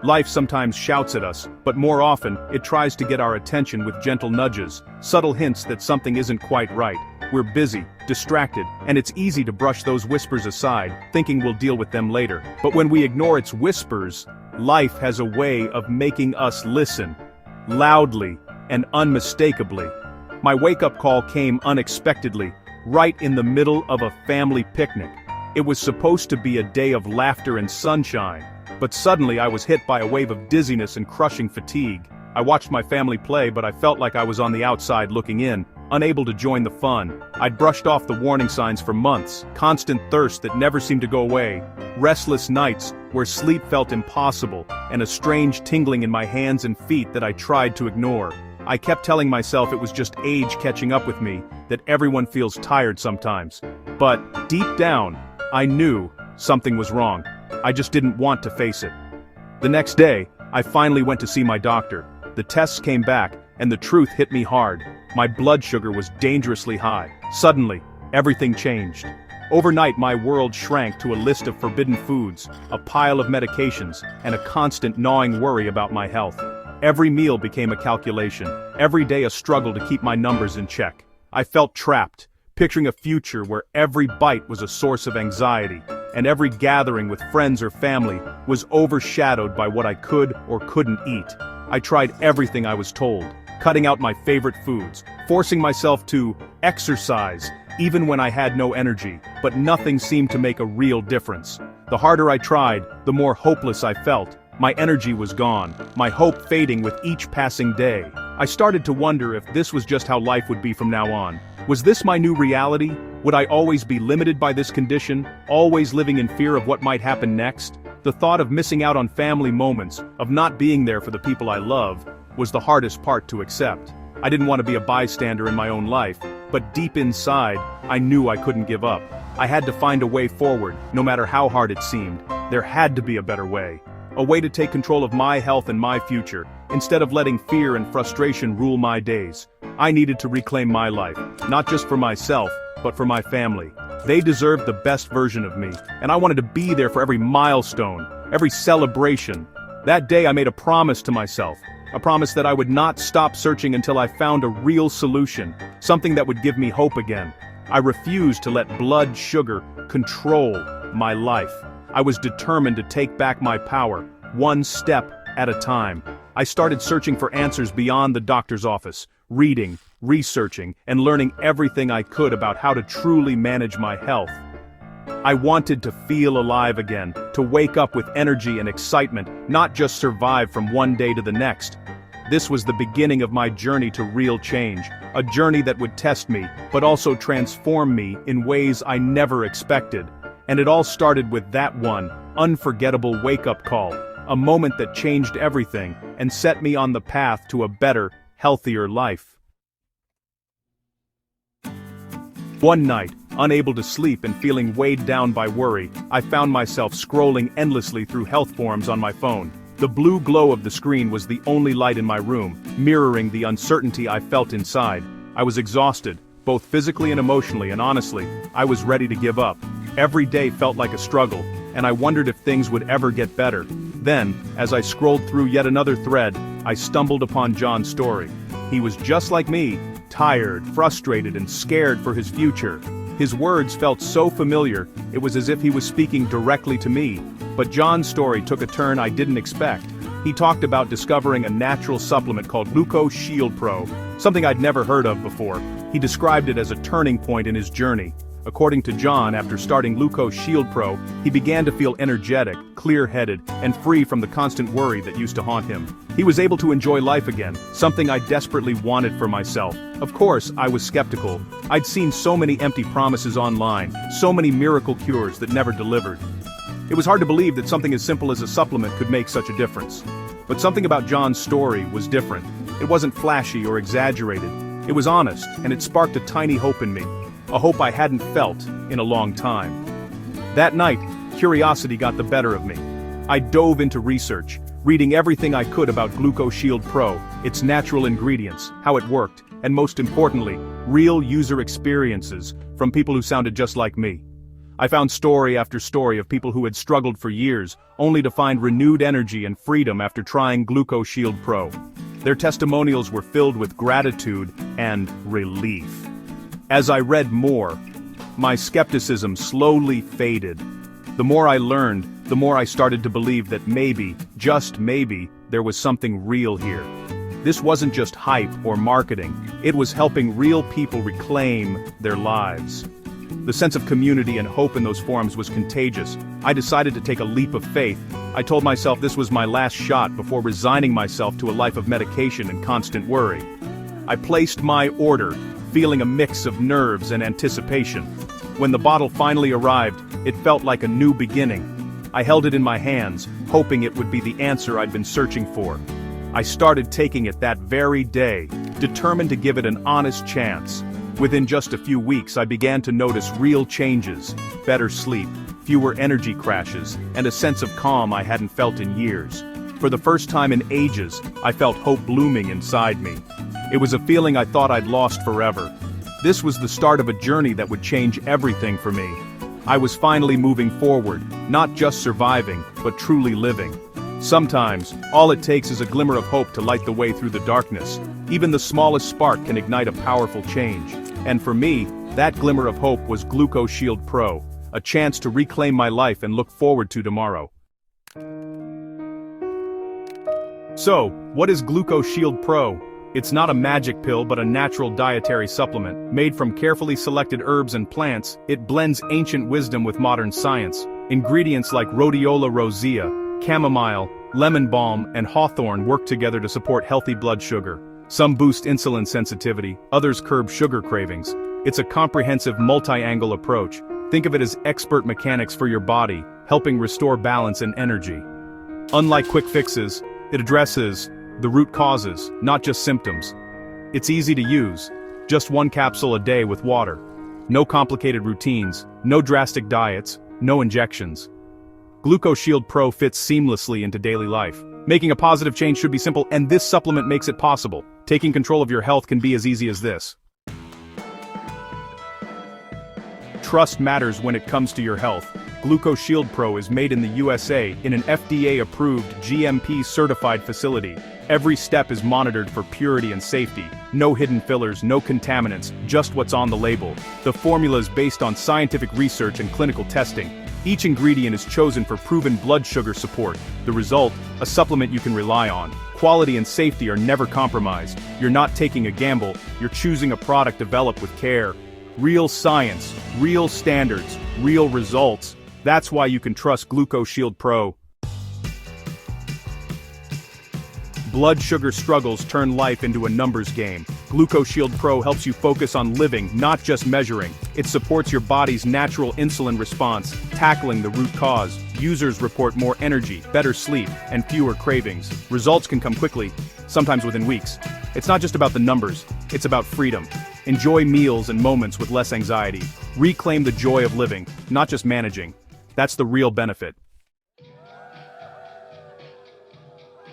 Life sometimes shouts at us, but more often, it tries to get our attention with gentle nudges, subtle hints that something isn't quite right. We're busy, distracted, and it's easy to brush those whispers aside, thinking we'll deal with them later. But when we ignore its whispers, life has a way of making us listen, loudly and unmistakably. My wake-up call came unexpectedly, right in the middle of a family picnic. It was supposed to be a day of laughter and sunshine, but suddenly I was hit by a wave of dizziness and crushing fatigue. I watched my family play, but I felt like I was on the outside looking in, unable to join the fun. I'd brushed off the warning signs for months, constant thirst that never seemed to go away, restless nights where sleep felt impossible, and a strange tingling in my hands and feet that I tried to ignore. I kept telling myself it was just age catching up with me, that everyone feels tired sometimes. But, deep down, I knew something was wrong. I just didn't want to face it. The next day, I finally went to see my doctor. The tests came back, and the truth hit me hard. My blood sugar was dangerously high. Suddenly, everything changed. Overnight, my world shrank to a list of forbidden foods, a pile of medications, and a constant gnawing worry about my health. Every meal became a calculation, every day a struggle to keep my numbers in check. I felt trapped, picturing a future where every bite was a source of anxiety, and every gathering with friends or family was overshadowed by what I could or couldn't eat. I tried everything I was told, cutting out my favorite foods, forcing myself to exercise, even when I had no energy, but nothing seemed to make a real difference. The harder I tried, the more hopeless I felt. My energy was gone, my hope fading with each passing day. I started to wonder if this was just how life would be from now on. Was this my new reality? Would I always be limited by this condition, always living in fear of what might happen next? The thought of missing out on family moments, of not being there for the people I love, was the hardest part to accept. I didn't want to be a bystander in my own life, but deep inside, I knew I couldn't give up. I had to find a way forward, no matter how hard it seemed. There had to be a better way. A way to take control of my health and my future, instead of letting fear and frustration rule my days. I needed to reclaim my life, not just for myself, but for my family. They deserved the best version of me, and I wanted to be there for every milestone, every celebration. That day I made a promise to myself, a promise that I would not stop searching until I found a real solution, something that would give me hope again. I refused to let blood sugar control my life. I was determined to take back my power, one step at a time. I started searching for answers beyond the doctor's office, reading, researching, and learning everything I could about how to truly manage my health. I wanted to feel alive again, to wake up with energy and excitement, not just survive from one day to the next. This was the beginning of my journey to real change, a journey that would test me, but also transform me in ways I never expected. And it all started with that one unforgettable wake-up call, a moment that changed everything and set me on the path to a better, healthier life. One night, unable to sleep and feeling weighed down by worry, I found myself scrolling endlessly through health forums on my phone. The blue glow of the screen was the only light in my room, mirroring the uncertainty I felt inside. I was exhausted, both physically and emotionally, and honestly, I was ready to give up. Every day felt like a struggle, and I wondered if things would ever get better. Then, as I scrolled through yet another thread, I stumbled upon John's story. He was just like me, tired, frustrated, and scared for his future. His words felt so familiar, it was as if he was speaking directly to me. But John's story took a turn I didn't expect. He talked about discovering a natural supplement called Gluco Shield Pro, something I'd never heard of before. He described it as a turning point in his journey. According to John, after starting Gluco Shield Pro, he began to feel energetic, clear-headed, and free from the constant worry that used to haunt him. He was able to enjoy life again, something I desperately wanted for myself. Of course, I was skeptical. I'd seen so many empty promises online, so many miracle cures that never delivered. It was hard to believe that something as simple as a supplement could make such a difference. But something about John's story was different. It wasn't flashy or exaggerated. It was honest, and it sparked a tiny hope in me. A hope I hadn't felt in a long time. That night, curiosity got the better of me. I dove into research, reading everything I could about Gluco Shield Pro, its natural ingredients, how it worked, and most importantly, real user experiences from people who sounded just like me. I found story after story of people who had struggled for years, only to find renewed energy and freedom after trying Gluco Shield Pro. Their testimonials were filled with gratitude and relief. As I read more, my skepticism slowly faded. The more I learned, the more I started to believe that maybe, just maybe, there was something real here. This wasn't just hype or marketing, it was helping real people reclaim their lives. The sense of community and hope in those forums was contagious. I decided to take a leap of faith. I told myself this was my last shot before resigning myself to a life of medication and constant worry. I placed my order, feeling a mix of nerves and anticipation. When the bottle finally arrived, it felt like a new beginning. I held it in my hands, hoping it would be the answer I'd been searching for. I started taking it that very day, determined to give it an honest chance. Within just a few weeks, I began to notice real changes: better sleep, fewer energy crashes, and a sense of calm I hadn't felt in years. For the first time in ages, I felt hope blooming inside me. It was a feeling I thought I'd lost forever. This was the start of a journey that would change everything for me. I was finally moving forward, not just surviving, but truly living. Sometimes, all it takes is a glimmer of hope to light the way through the darkness. Even the smallest spark can ignite a powerful change. And for me, that glimmer of hope was Gluco Shield Pro, a chance to reclaim my life and look forward to tomorrow. So, what is Gluco Shield Pro? It's not a magic pill but a natural dietary supplement. Made from carefully selected herbs and plants, it blends ancient wisdom with modern science. Ingredients like Rhodiola rosea, chamomile, lemon balm, and hawthorn work together to support healthy blood sugar. Some boost insulin sensitivity, others curb sugar cravings. It's a comprehensive multi-angle approach. Think of it as expert mechanics for your body, helping restore balance and energy. Unlike quick fixes, it addresses the root causes, not just symptoms. It's easy to use, just one capsule a day with water. No complicated routines, no drastic diets, no injections. Gluco Shield Pro fits seamlessly into daily life. Making a positive change should be simple, and this supplement makes it possible. Taking control of your health can be as easy as this. Trust matters when it comes to your health. Gluco Shield Pro is made in the USA in an FDA-approved, GMP-certified facility. Every step is monitored for purity and safety. No hidden fillers, no contaminants, just what's on the label. The formula is based on scientific research and clinical testing. Each ingredient is chosen for proven blood sugar support. The result, a supplement you can rely on. Quality and safety are never compromised. You're not taking a gamble, you're choosing a product developed with care. Real science, real standards, real results. That's why you can trust Gluco Shield Pro. Blood sugar struggles turn life into a numbers game. Gluco Shield Pro helps you focus on living, not just measuring. It supports your body's natural insulin response, tackling the root cause. Users report more energy, better sleep, and fewer cravings. Results can come quickly, sometimes within weeks. It's not just about the numbers, it's about freedom. Enjoy meals and moments with less anxiety. Reclaim the joy of living, not just managing. That's the real benefit.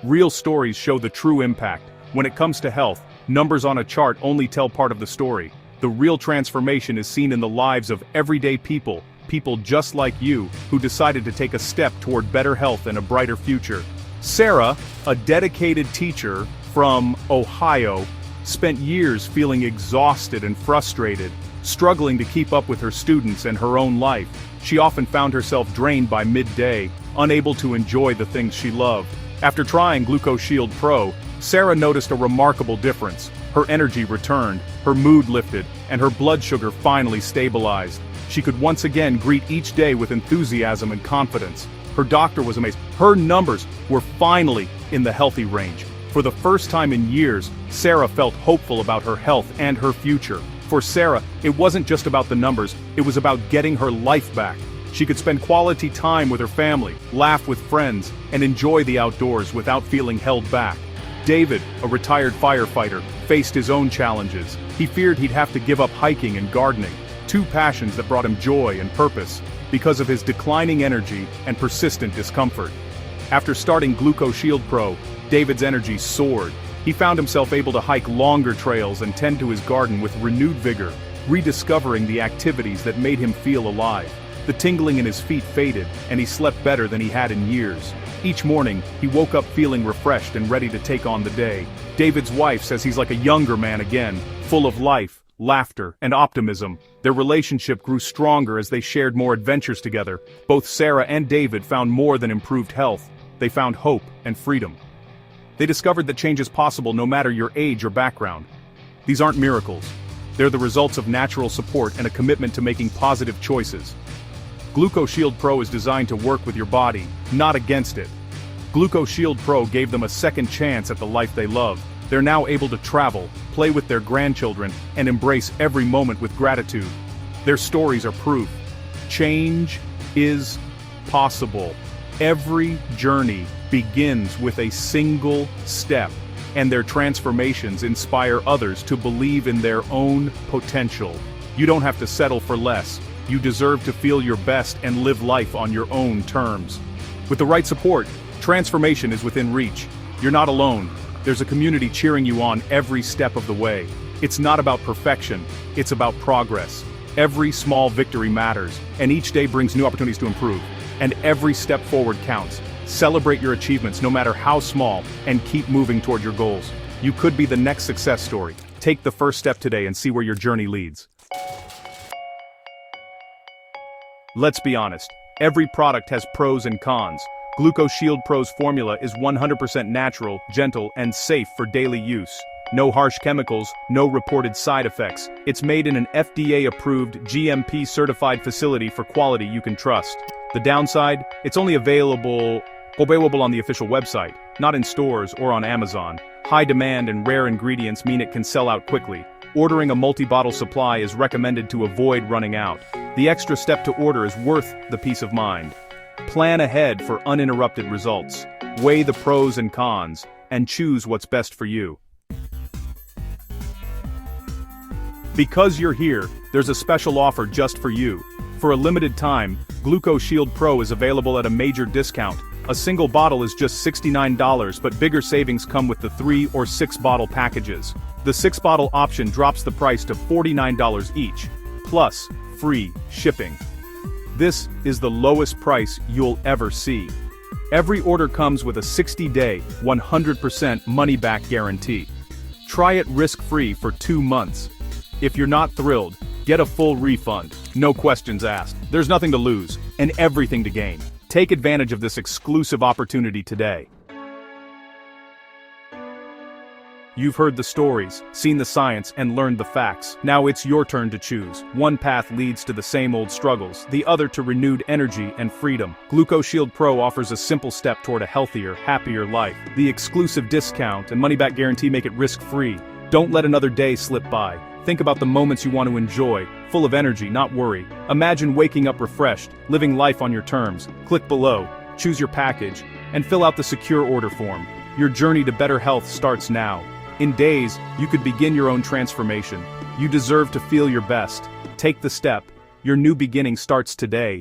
Real stories show the true impact. When it comes to health, numbers on a chart only tell part of the story. The real transformation is seen in the lives of everyday people, people just like you, who decided to take a step toward better health and a brighter future. Sarah, a dedicated teacher from Ohio, spent years feeling exhausted and frustrated, struggling to keep up with her students and her own life. She often found herself drained by midday, unable to enjoy the things she loved. After trying Gluco Shield Pro, Sarah noticed a remarkable difference. Her energy returned, her mood lifted, and her blood sugar finally stabilized. She could once again greet each day with enthusiasm and confidence. Her doctor was amazed. Her numbers were finally in the healthy range. For the first time in years, Sarah felt hopeful about her health and her future. For Sarah, it wasn't just about the numbers, it was about getting her life back. She could spend quality time with her family, laugh with friends, and enjoy the outdoors without feeling held back. David, a retired firefighter, faced his own challenges. He feared he'd have to give up hiking and gardening, two passions that brought him joy and purpose, because of his declining energy and persistent discomfort. After starting Gluco Shield Pro, David's energy soared. He found himself able to hike longer trails and tend to his garden with renewed vigor, rediscovering the activities that made him feel alive. The tingling in his feet faded, and he slept better than he had in years. Each morning, he woke up feeling refreshed and ready to take on the day. David's wife says he's like a younger man again, full of life, laughter, and optimism. Their relationship grew stronger as they shared more adventures together. Both Sarah and David found more than improved health. They found hope and freedom. They discovered that change is possible no matter your age or background. These aren't miracles. They're the results of natural support and a commitment to making positive choices. Gluco Shield Pro is designed to work with your body, not against it. Gluco Shield Pro gave them a second chance at the life they love. They're now able to travel, play with their grandchildren, and embrace every moment with gratitude. Their stories are proof. Change is possible. Every journey begins with a single step, and their transformations inspire others to believe in their own potential. You don't have to settle for less. You deserve to feel your best and live life on your own terms. With the right support, transformation is within reach. You're not alone. There's a community cheering you on every step of the way. It's not about perfection, it's about progress. Every small victory matters, and each day brings new opportunities to improve. And every step forward counts. Celebrate your achievements no matter how small, and keep moving toward your goals. You could be the next success story. Take the first step today and see where your journey leads. Let's be honest, every product has pros and cons. Gluco Shield Pro's formula is 100% natural, gentle, and safe for daily use. No harsh chemicals, no reported side effects. It's made in an FDA-approved, GMP-certified facility for quality you can trust. The downside? It's only available on the official website, not in stores or on Amazon. High demand and rare ingredients mean it can sell out quickly. Ordering a multi-bottle supply is recommended to avoid running out. The extra step to order is worth the peace of mind. Plan ahead for uninterrupted results. Weigh the pros and cons, and choose what's best for you. Because you're here, there's a special offer just for you. For a limited time, Gluco Shield Pro is available at a major discount. A single bottle is just $69, but bigger savings come with the 3 or 6 bottle packages. The 6-bottle option drops the price to $49 each, plus free shipping. This is the lowest price you'll ever see. Every order comes with a 60-day, 100% money-back guarantee. Try it risk-free for 2 months. If you're not thrilled, get a full refund. No questions asked. There's nothing to lose, and everything to gain. Take advantage of this exclusive opportunity today. You've heard the stories, seen the science, and learned the facts. Now it's your turn to choose. One path leads to the same old struggles, the other to renewed energy and freedom. Gluco Shield Pro offers a simple step toward a healthier, happier life. The exclusive discount and money-back guarantee make it risk-free. Don't let another day slip by. Think about the moments you want to enjoy, full of energy, not worry. Imagine waking up refreshed, living life on your terms. Click below, choose your package, and fill out the secure order form. Your journey to better health starts now. In days, you could begin your own transformation. You deserve to feel your best. Take the step. Your new beginning starts today.